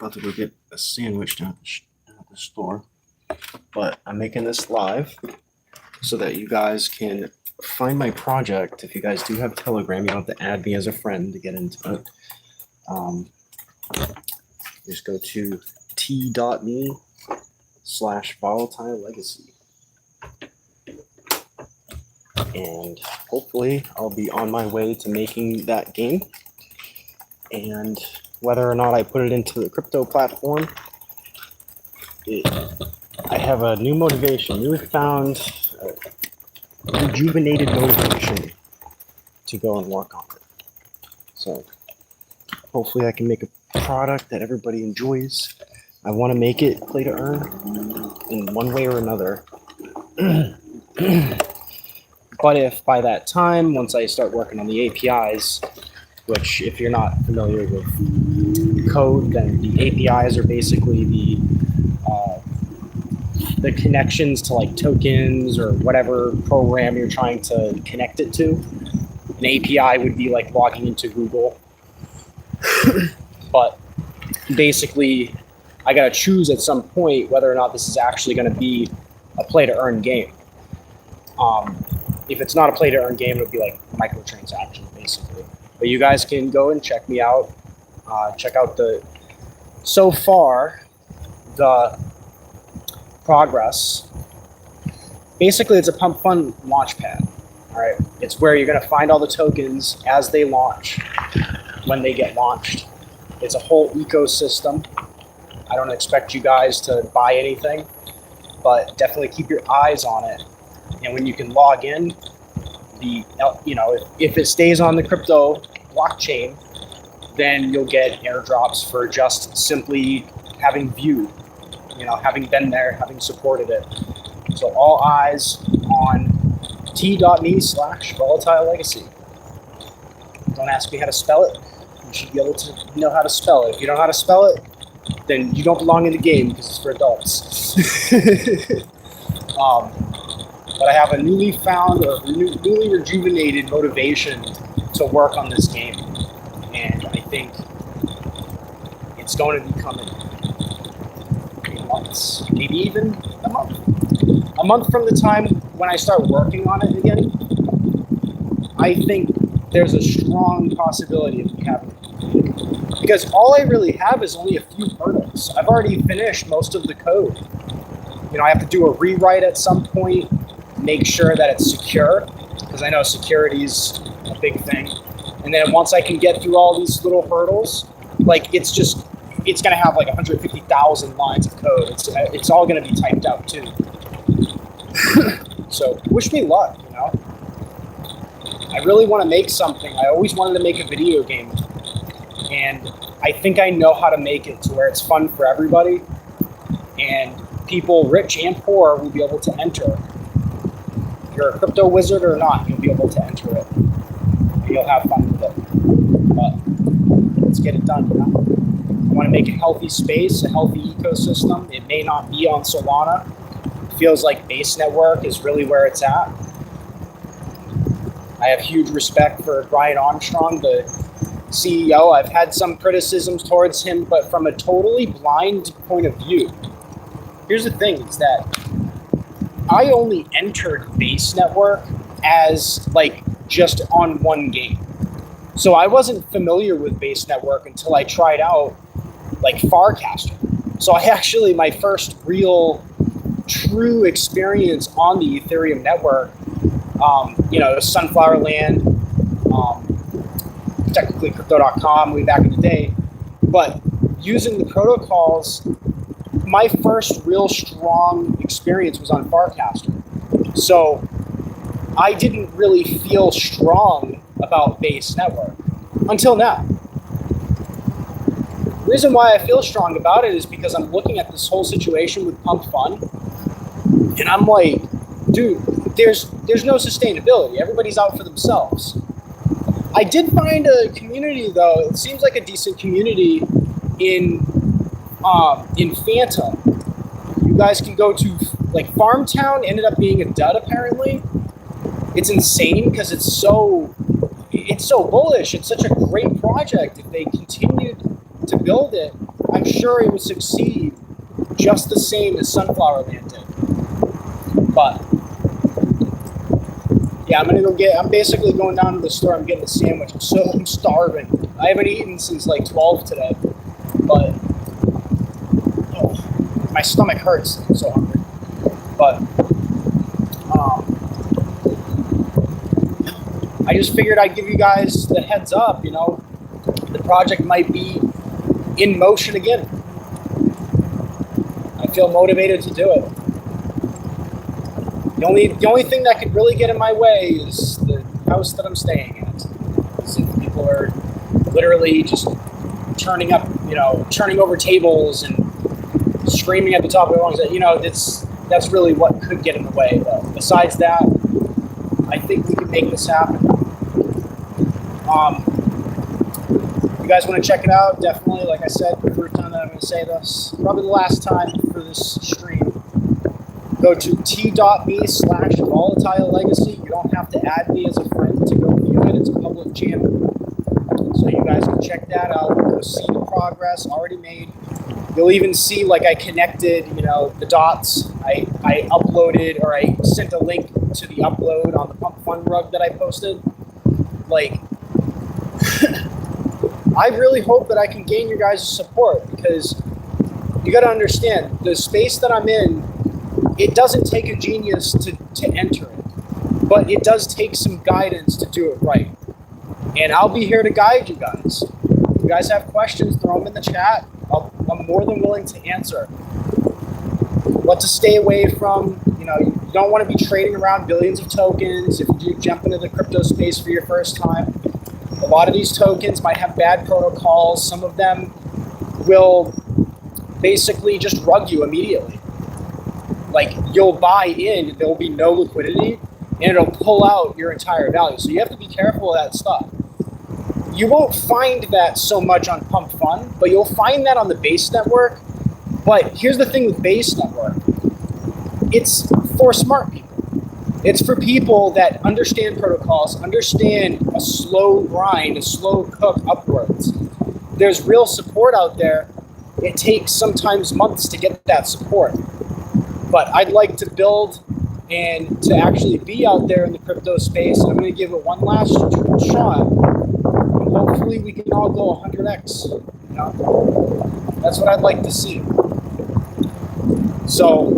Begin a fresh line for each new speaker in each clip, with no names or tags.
About to go get a sandwich down at the store. But I'm making this live so that you guys can find my project. If you guys do have Telegram, you don't have to add me as a friend to get into it. Just go to t.me/volatile legacy. And hopefully I'll be on my way to making that game. And whether or not I put it into the crypto platform, I have a new motivation, newfound, rejuvenated motivation to go and work on it. So hopefully I can make a product that everybody enjoys. I want to make it play to earn in one way or another. But if by that time, once I start working on the APIs, which if you're not familiar with code, then the APIs are basically the connections to like tokens or whatever program you're trying to connect it to. An API would be like logging into Google. But basically, I got to choose at some point whether or not this is actually going to be a play-to-earn game. If it's not a play-to-earn game, it would be like microtransactions, basically. But you guys can go and check me out. Check out the progress. Basically, it's a pump fund launch pad. All right, it's where you're going to find all the tokens as they launch, when they get launched. It's a whole ecosystem. I don't expect you guys to buy anything, but definitely keep your eyes on it. And when you can log in, if it stays on the crypto blockchain, then you'll get airdrops for just simply having viewed, having been there, having supported it. So all eyes on t.me/volatile legacy. Don't ask me how to spell it. You should be able to know how to spell it. If you don't know how to spell it, then you don't belong in the game because it's for adults. But I have a newly found or newly rejuvenated motivation to work on this game. And I think it's going to be coming in months, maybe even a month. A month from the time when I start working on it again, I think there's a strong possibility of me having it. Because all I really have is only a few hurdles. I've already finished most of the code. I have to do a rewrite at some point, make sure that it's secure, because I know security is a big thing. And then once I can get through all these little hurdles, it's going to have 150,000 lines of code. It's all going to be typed out too. So wish me luck, I really want to make something. I always wanted to make a video game. And I think I know how to make it to where it's fun for everybody. And people, rich and poor, will be able to enter. If you're a crypto wizard or not, you'll be able to enter it. And you'll have fun with it. But let's get it done, I want to make a healthy space, a healthy ecosystem. It may not be on Solana. It feels like Base Network is really where it's at. I have huge respect for Brian Armstrong, the CEO. I've had some criticisms towards him, but from a totally blind point of view. Here's the thing, is that I only entered Base Network as just on one game. So I wasn't familiar with Base Network until I tried out Farcaster. So my first real true experience on the Ethereum network, Sunflower Land, technically Crypto.com way back in the day, but using the protocols, my first real strong experience was on Farcaster. So I didn't really feel strong about Base Network until now. The reason why I feel strong about it is because I'm looking at this whole situation with Pump Fund, and I'm like, dude, there's no sustainability. Everybody's out for themselves. I did find a community, though. It seems like a decent community in Phantom. You guys can go to Farmtown. Ended up being a dud apparently. It's insane because it's so bullish. It's such a great project. If they continued to build it, I'm sure it would succeed just the same as Sunflower Land did. But yeah, I'm basically going down to the store. I'm getting a sandwich. I'm starving. I haven't eaten since like 12 today, but my stomach hurts. I'm so hungry. But I just figured I'd give you guys the heads up. The project might be in motion again. I feel motivated to do it. The only thing that could really get in my way is the house that I'm staying at. So people are literally just turning over tables and screaming at the top of their lungs. That's really what could get in the way. But besides that, I think we can make this happen. You guys want to check it out? Definitely, like I said, the first time that I'm going to say this, probably the last time for this stream. Go to t.me/volatile legacy. You don't have to add me as a friend to go view it. It's a public channel. So you guys can check that out. Go see the progress already made. You'll even see I connected, the dots. I uploaded, or I sent a link to the upload on the Pump Fun rug that I posted. I really hope that I can gain your guys' support, because you got to understand, the space that I'm in, it doesn't take a genius to enter it, but it does take some guidance to do it right. And I'll be here to guide you guys. If you guys have questions, throw them in the chat. I'm more than willing to answer. What to stay away from, you don't want to be trading around billions of tokens if you do jump into the crypto space for your first time. A lot of these tokens might have bad protocols. Some of them will basically just rug you immediately. You'll buy in, there will be no liquidity, and it'll pull out your entire value. So you have to be careful of that stuff. You won't find that so much on Pump Fun, but you'll find that on the Base Network. But here's the thing with Base Network. It's for smart people. It's for people that understand protocols, understand a slow grind, a slow cook upwards. There's real support out there. It takes sometimes months to get that support. But I'd like to build and to actually be out there in the crypto space. And I'm going to give it one last shot. And hopefully we can all go 100x. That's what I'd like to see. So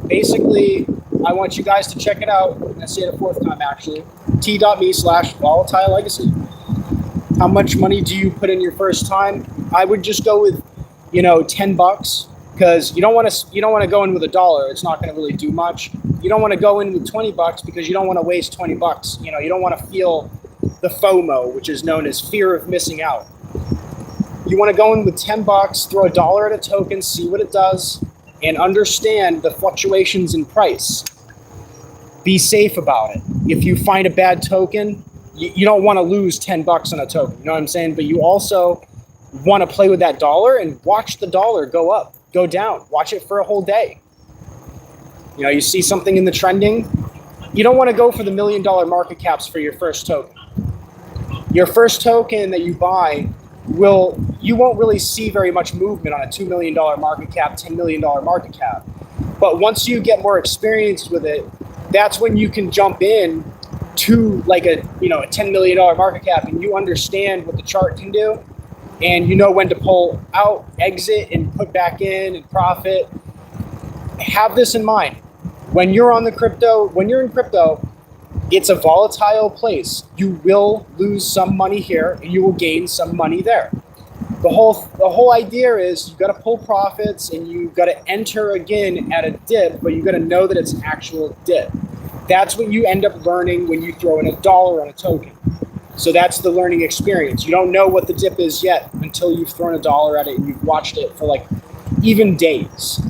basically, I want you guys to check it out. I'm going to say it a fourth time, actually. t.me/volatile legacy. How much money do you put in your first time? I would just go with, $10. Because you don't want to go in with $1. It's not going to really do much. You don't want to go in with $20 because you don't want to waste $20. You don't want to feel the FOMO, which is known as fear of missing out. You want to go in with $10, throw $1 at a token, see what it does, and understand the fluctuations in price. Be safe about it. If you find a bad token, you don't want to lose $10 on a token. You know what I'm saying? But you also want to play with that dollar and watch the dollar go up, go down. Watch it for a whole day. You see something in the trending, you don't want to go for the $1 million market caps for your first token. Your first token that you buy, you won't really see very much movement on a $2 million market cap, $10 million market cap. But once you get more experienced with it, that's when you can jump in to a $10 million market cap, and you understand what the chart can do, and you know when to pull out, exit, and put back in and profit. Have this in mind. When you're in crypto, it's a volatile place. You will lose some money here and you will gain some money there. The whole idea is you've got to pull profits and you've got to enter again at a dip, but you've got to know that it's an actual dip. That's what you end up learning when you throw in $1 on a token. So that's the learning experience. You don't know what the dip is yet until you've thrown $1 at it and you've watched it for even days.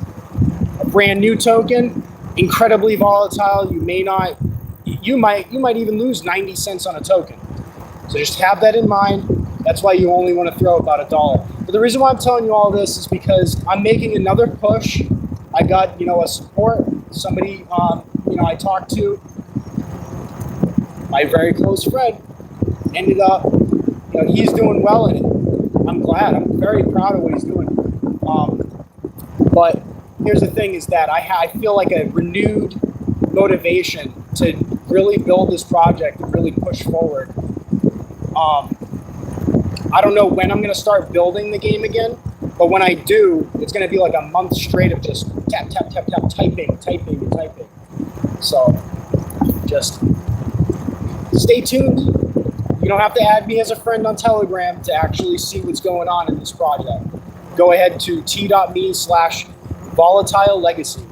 A brand new token, incredibly volatile. You might even lose 90 cents on a token. So just have that in mind. That's why you only want to throw about $1. But the reason why I'm telling you all this is because I'm making another push. I got, a support. Somebody, I talked to, my very close friend, ended up, he's doing well in it. I'm glad. I'm very proud of what he's doing. But here's the thing: is that I feel like a renewed motivation to really build this project and really push forward. I don't know when I'm going to start building the game again, but when I do, it's going to be like a month straight of just tap, tap, tap, tap, typing, typing, and typing. So just stay tuned. You don't have to add me as a friend on Telegram to actually see what's going on in this project. Go ahead to t.me/volatile legacy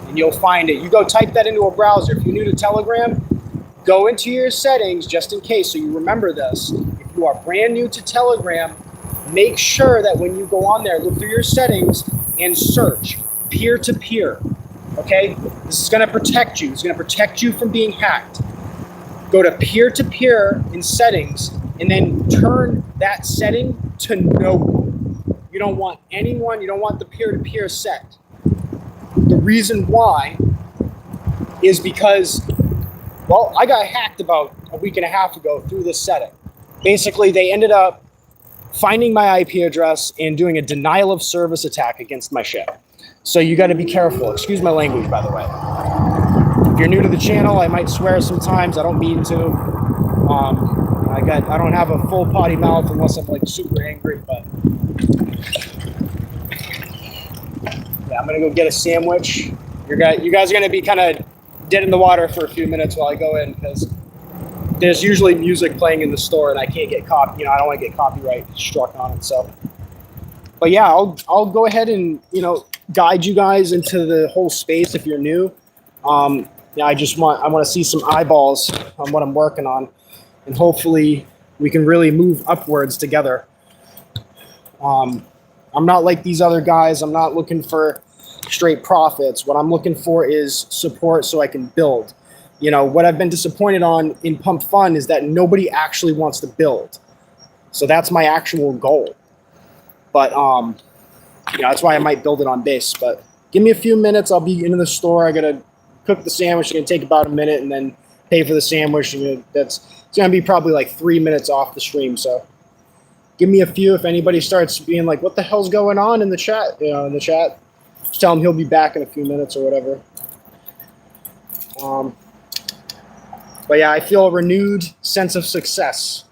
and you'll find it. You go type that into a browser. If you're new to Telegram, go into your settings just in case so you remember this. If you are brand new to Telegram, make sure that when you go on there, look through your settings and search peer-to-peer. Okay? This is going to protect you. It's going to protect you from being hacked. Go to peer-to-peer in settings and then turn that setting to no. You don't want anyone, you don't want the peer-to-peer set. The reason why is because, well, I got hacked about a week and a half ago through this setting. Basically, they ended up finding my IP address and doing a denial of service attack against my ship. So you got to be careful. Excuse my language, by the way. If you're new to the channel, I might swear sometimes. I don't mean to. I don't have a full potty mouth unless I'm like super angry. But yeah, I'm gonna go get a sandwich. You guys are gonna be kind of dead in the water for a few minutes while I go in because there's usually music playing in the store and I can't get I don't want to get copyright struck on it. So, but yeah, I'll go ahead and guide you guys into the whole space if you're new. Yeah, I want to see some eyeballs on what I'm working on, and hopefully we can really move upwards together. I'm not like these other guys. I'm not looking for straight profits. What I'm looking for is support so I can build. What I've been disappointed on in Pump Fun is that nobody actually wants to build. So that's my actual goal. But that's why I might build it on base. But give me a few minutes. I'll be into the store. I gotta cook the sandwich. It's gonna take about a minute, and then pay for the sandwich. And it's gonna be probably like 3 minutes off the stream. So give me a few. If anybody starts being like, "What the hell's going on in the chat?" Just tell him he'll be back in a few minutes or whatever. But yeah, I feel a renewed sense of success.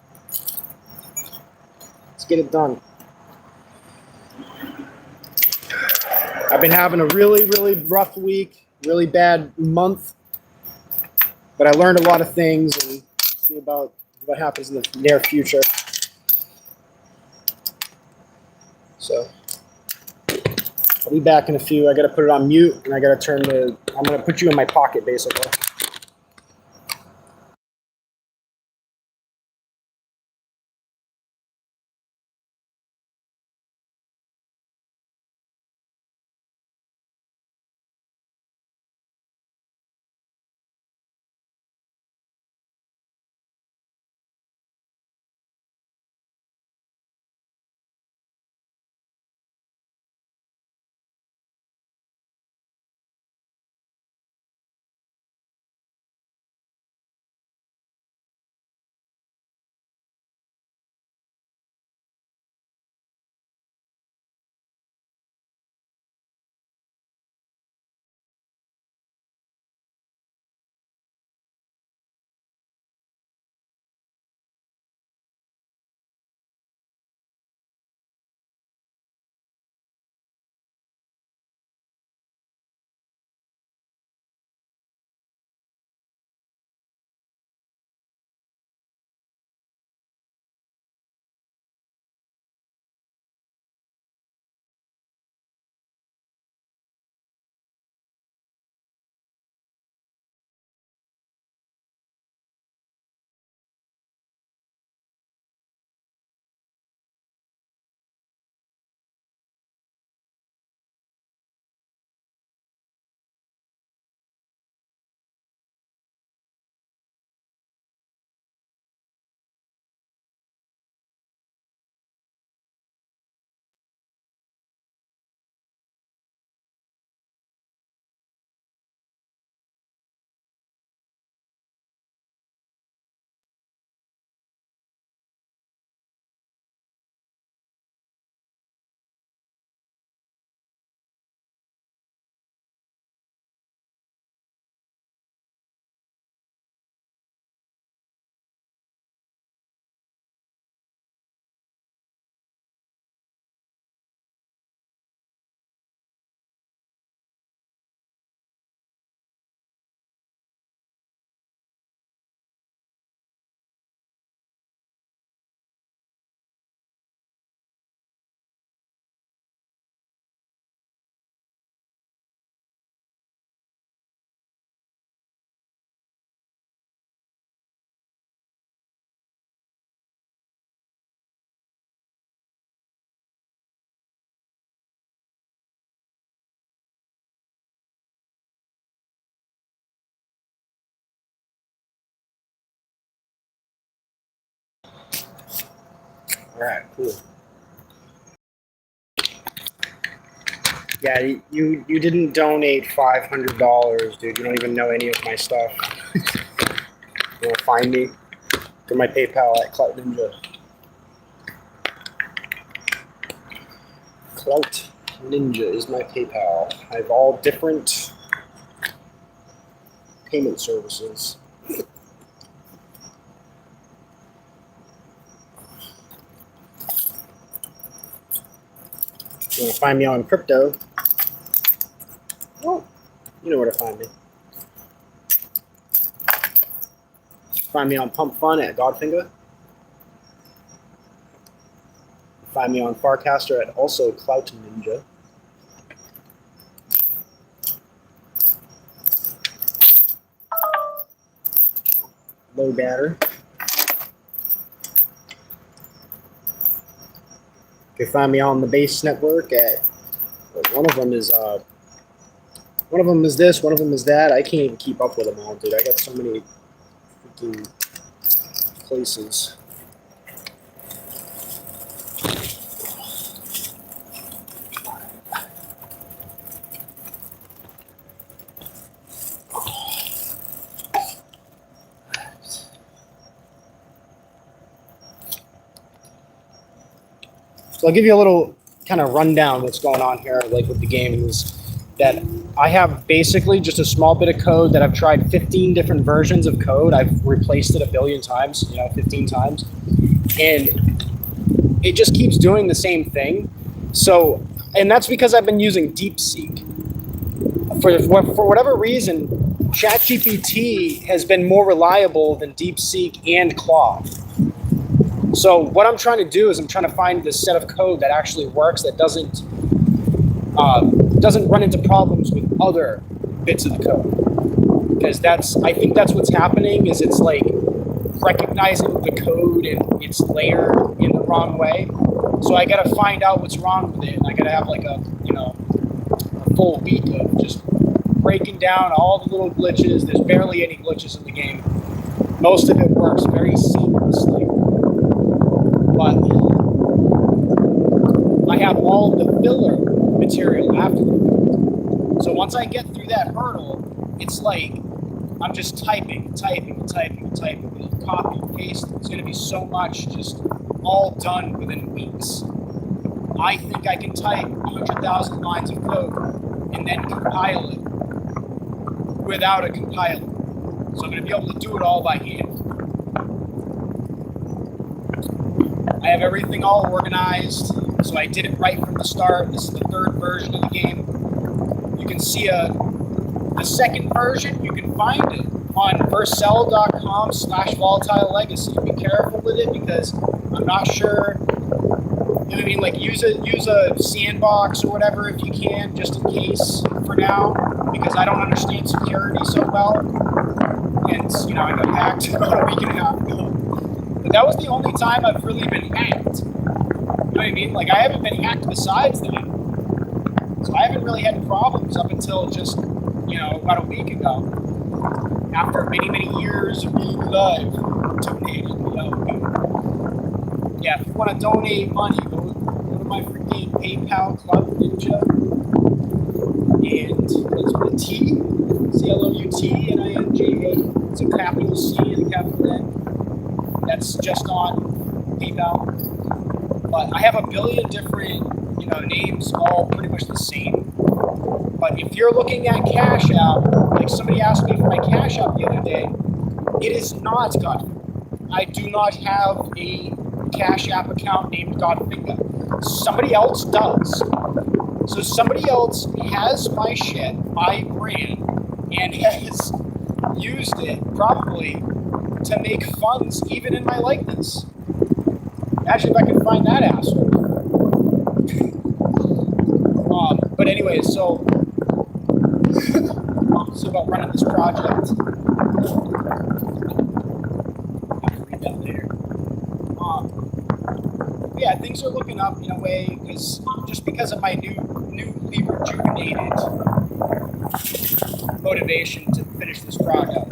Let's get it done. I've been having a really, really rough week, really bad month, but I learned a lot of things and see about what happens in the near future. So I'll be back in a few. I got to put it on mute and I got to I'm going to put you in my pocket basically. right, cool. Yeah, you didn't donate $500, dude. You don't even know any of my stuff. You want to find me? Go to my PayPal at Clout Ninja. Clout Ninja is my PayPal. I have all different payment services. You want to find me on crypto? Well, you know where to find me. Find me on Pump Fun at Godfinger. Find me on Farcaster at also Clout Ninja. Low batter. You can find me on the Base Network at one of them is this, one of them is that. I can't even keep up with them all, dude. I got so many freaking places. So I'll give you a little kind of rundown what's going on here, like with the game is that I have basically just a small bit of code that I've tried 15 different versions of code. I've replaced it a billion times, 15 times. And it just keeps doing the same thing. So, and that's because I've been using DeepSeek. For whatever reason, ChatGPT has been more reliable than DeepSeek and Claude. So what I'm trying to do is I'm trying to find this set of code that actually works, that doesn't run into problems with other bits of the code. Because I think that's what's happening, is it's like recognizing the code and its layer in the wrong way. So I got to find out what's wrong with it, and I got to have like a full week of just breaking down all the little glitches. There's barely any glitches in the game. Most of it works very seamlessly. But I have all the filler material after the fact. So once I get through that hurdle, it's like I'm just typing, copy and paste. It's going to be so much just all done within weeks. I think I can type 100,000 lines of code and then compile it without a compiler. So I'm going to be able to do it all by hand. I have everything all organized, so I did it right from the start. This is the third version of the game. You can see the second version. You can find it on Vercel.com/volatile legacy. Be careful with it because I'm not sure. I mean, like use a sandbox or whatever if you can, just in case for now, because I don't understand security so well. And I got hacked about a week and a half ago. But that was the only time I've really been hacked. You know what I mean? Like, I haven't been hacked besides that. So I haven't really had problems up until just, about a week ago. After many, many years of being live, donating, Yeah, if you want to donate money, go to my freaking PayPal Clout Ninja. And it's with a T, CLOUTNINJA. It's a capital C and a capital N. That's just on PayPal. But I have a billion different, names, all pretty much the same. But if you're looking at Cash App, like somebody asked me for my Cash App the other day, it is not Godfinger. I do not have a Cash App account named Godfinger. Somebody else does. So somebody else has my shit, my brand, and has used it probably to make funds even in my likeness. Actually, if I can find that asshole. But anyway, so about running this project. I'll read that later. Yeah, things are looking up in a way because of my newly rejuvenated motivation to finish this project.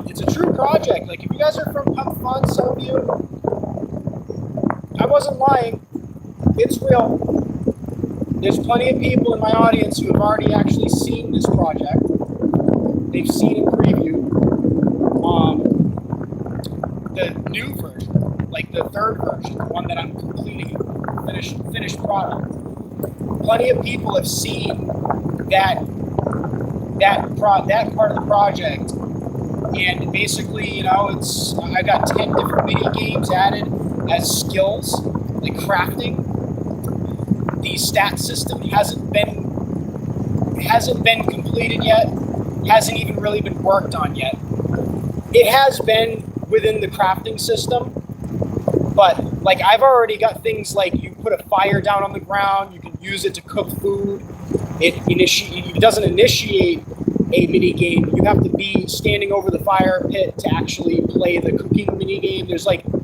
It's a true project. Like, if you guys are from Pump Fun, some of you, I wasn't lying. It's real. There's plenty of people in my audience who have already actually seen this project. They've seen a preview. The new version, like the third version, the one that I'm completing, finished product. Plenty of people have seen that part of the project, and basically, I got 10 different mini games added as skills, like crafting. The stat system hasn't been completed yet, hasn't even really been worked on yet. It has been within the crafting system, but like I've already got things like you put a fire down on the ground, you can use it to cook food. It doesn't initiate a mini game. You have to be standing over the fire pit to actually play the cooking mini game. There's like, and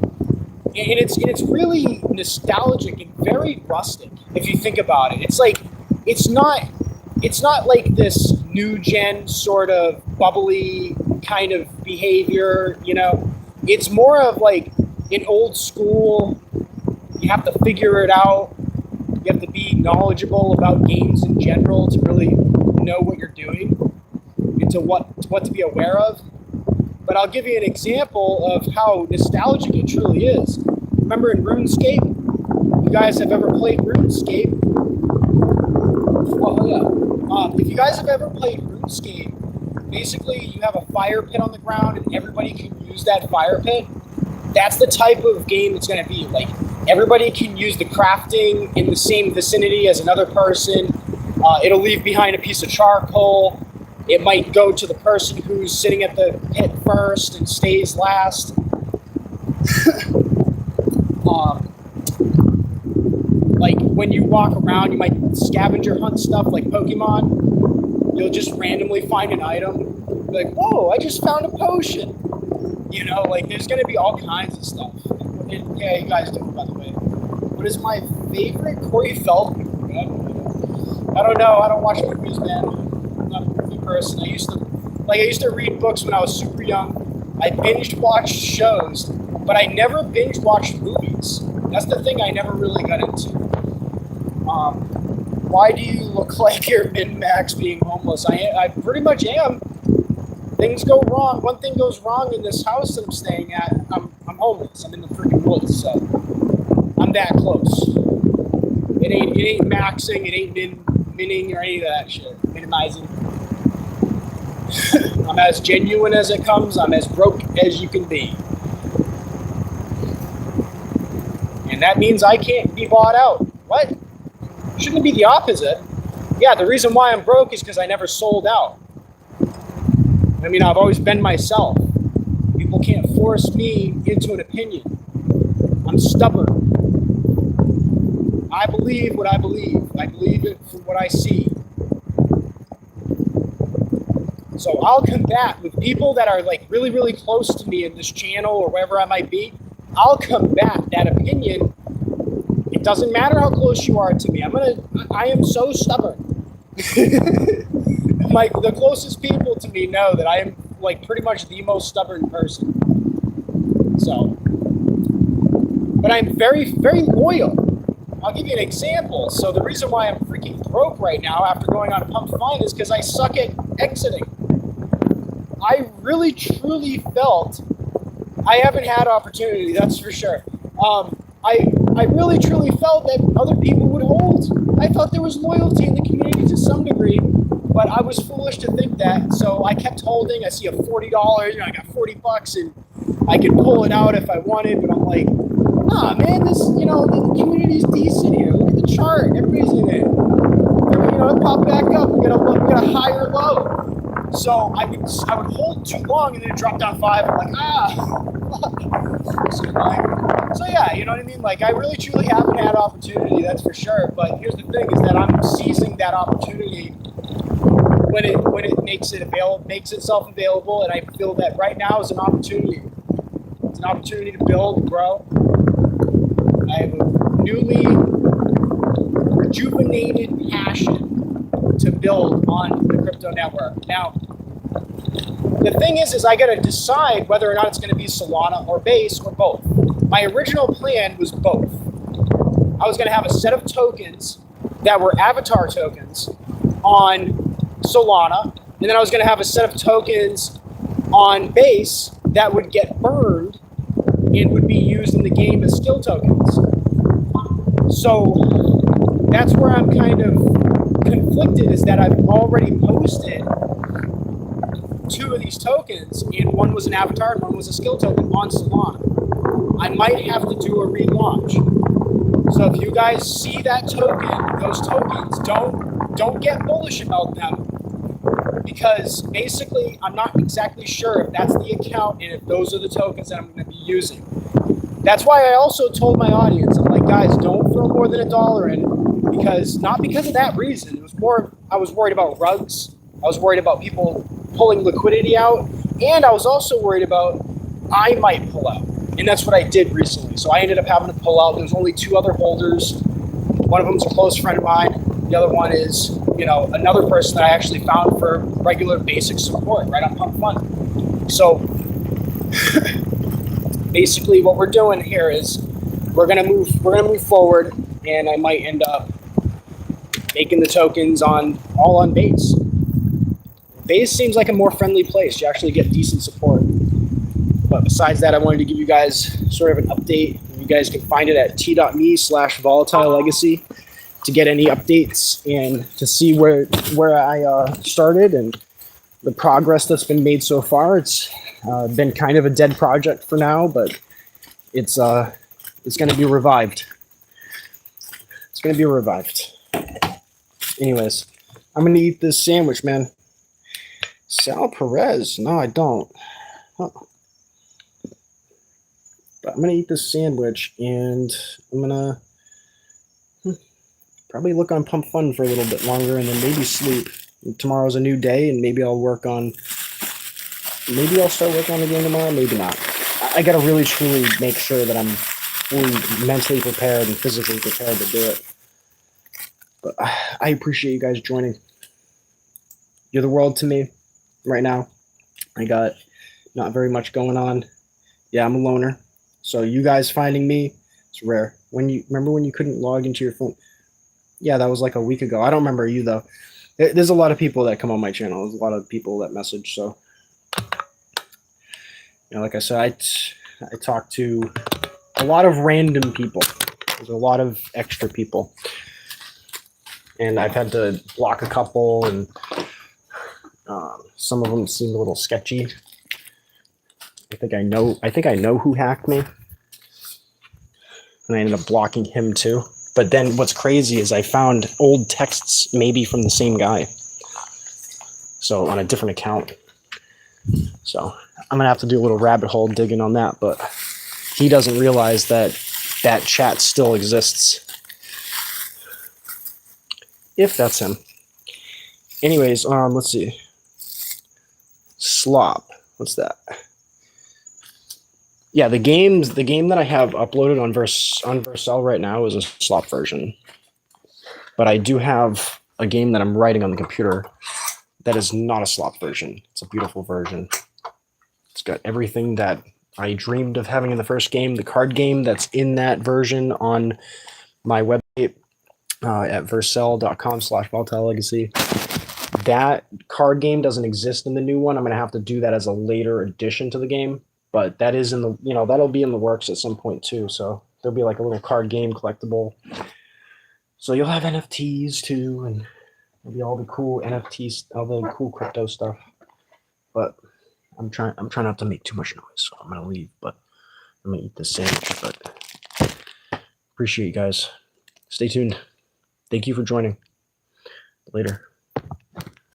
it's really nostalgic and very rustic if you think about it. It's like it's not like this new gen sort of bubbly kind of behavior. It's more of like an old school. You have to figure it out. You have to be knowledgeable about games in general to really know what you're doing and to what to be aware of. But I'll give you an example of how nostalgic it truly is. Remember in RuneScape? You guys have ever played RuneScape? Oh yeah. If you guys have ever played RuneScape, basically you have a fire pit on the ground and everybody can use that fire pit. That's the type of game it's going to be. Like, everybody can use the crafting in the same vicinity as another person. It'll leave behind a piece of charcoal. It might go to the person who's sitting at the pit first and stays last. Like, when you walk around, you might scavenger hunt stuff like Pokemon. You'll just randomly find an item. Like, whoa, I just found a potion. Like, there's going to be all kinds of stuff. Yeah, you guys do, by the way. What is my favorite Corey Feldman movie? I don't know. I don't watch movies, man. I'm not a movie person. I used to read books when I was super young. I binge watched shows, but I never binge watched movies. That's the thing I never really got into. Why do you look like you're min-max being homeless? I pretty much am. Things go wrong. One thing goes wrong in this house that I'm staying at. I'm homeless. I'm in the freaking woods, so I'm that close. It ain't maxing. It ain't minning or any of that shit. Minimizing. I'm as genuine as it comes. I'm as broke as you can be. And that means I can't be bought out. What? Shouldn't it be the opposite? Yeah, the reason why I'm broke is because I never sold out. I mean, I've always been myself. People can't force me into an opinion. I'm stubborn. I believe what I believe. I believe it from what I see. So I'll combat with people that are like really, really close to me in this channel or wherever I might be. I'll combat that opinion. It doesn't matter how close you are to me. I am so stubborn. Like, the closest people to me know that I am like pretty much the most stubborn person. So, but I'm very, very loyal. I'll give you an example. So the reason why I'm freaking broke right now after going on a pump fine is because I suck at exiting. I really, truly felt I haven't had opportunity, that's for sure. I really, truly felt that other people would hold. I thought there was loyalty in the community to some degree, but I was foolish to think that. So I kept holding. I see a $40, I got $40 and I could pull it out if I wanted, but I'm like, nah, man, the community's decent here. Look at the chart. Everybody's in it. It popped back up. We got a higher low. So I would hold too long and then it dropped down 5. I'm like, so yeah, you know what I mean? Like, I really truly haven't had opportunity, that's for sure. But here's the thing: is that I'm seizing that opportunity when it makes itself available, and I feel that right now is an opportunity. It's an opportunity to build, and grow. I have a newly rejuvenated passion to build on the crypto network. Now, the thing is I got to decide whether or not it's going to be Solana or Base or both. My original plan was both. I was going to have a set of tokens that were avatar tokens on Solana, and then I was going to have a set of tokens on Base that would get burned and would be used in the game as skill tokens. So that's where I'm kind of conflicted, is that I've already posted 2 of these tokens, and one was an avatar and one was a skill token on Solana. I might have to do a relaunch. So if you guys see that token, those tokens, don't get bullish about them, because basically I'm not exactly sure if that's the account and if those are the tokens that I'm going to be using. That's why I also told my audience, I'm like, guys, don't throw more than $1 in, because not because of that reason. It was more, I was worried about rugs. I was worried about people pulling liquidity out, and I was also worried about I might pull out. And that's what I did recently. So I ended up having to pull out. There's only 2 other holders. One of them's a close friend of mine. The other one is, another person that I actually found for regular basic support right on Pump Fund. So basically what we're doing here is we're gonna move forward, and I might end up making the tokens all on Base. Base seems like a more friendly place. You actually get decent support. But besides that, I wanted to give you guys sort of an update. You guys can find it at t.me/volatile-legacy to get any updates and to see where I started and the progress that's been made so far. It's been kind of a dead project for now, but it's going to be revived. It's going to be revived. Anyways, I'm going to eat this sandwich, man. Sal Perez. No, I don't. Huh. But I'm going to eat this sandwich, and I'm going to probably look on Pump Fund for a little bit longer, and then maybe sleep. And tomorrow's a new day, and maybe I'll start working on the game tomorrow, maybe not. I got to really, truly make sure that I'm fully mentally prepared and physically prepared to do it. But I appreciate you guys joining. You're the world to me right now. I got not very much going on. Yeah, I'm a loner. So you guys finding me, it's rare. Remember when you couldn't log into your phone? Yeah, that was like a week ago. I don't remember you, though. There's a lot of people that come on my channel. There's a lot of people that message. So, like I said, I talk to a lot of random people. There's a lot of extra people. And I've had to block a couple, and some of them seem a little sketchy. I think I know who hacked me, and I ended up blocking him too. But then what's crazy is I found old texts maybe from the same guy, so on a different account. So I'm gonna have to do a little rabbit hole digging on that, but he doesn't realize that chat still exists, if that's him. Anyways, let's see. Slop. What's that? Yeah, the game that I have uploaded on Vercel right now is a slop version. But I do have a game that I'm writing on the computer that is not a slop version. It's a beautiful version. It's got everything that I dreamed of having in the first game. The card game that's in that version on my website at vercel.com/volatile-legacy. That card game doesn't exist in the new one. I'm going to have to do that as a later addition to the game. But that is in the, that'll be in the works at some point too. So there'll be like a little card game collectible. So you'll have NFTs too, and there'll be all the cool NFTs, all the cool crypto stuff. But I'm trying not to make too much noise, so I'm gonna leave. But I'm gonna eat this sandwich. But appreciate you guys. Stay tuned. Thank you for joining. Later.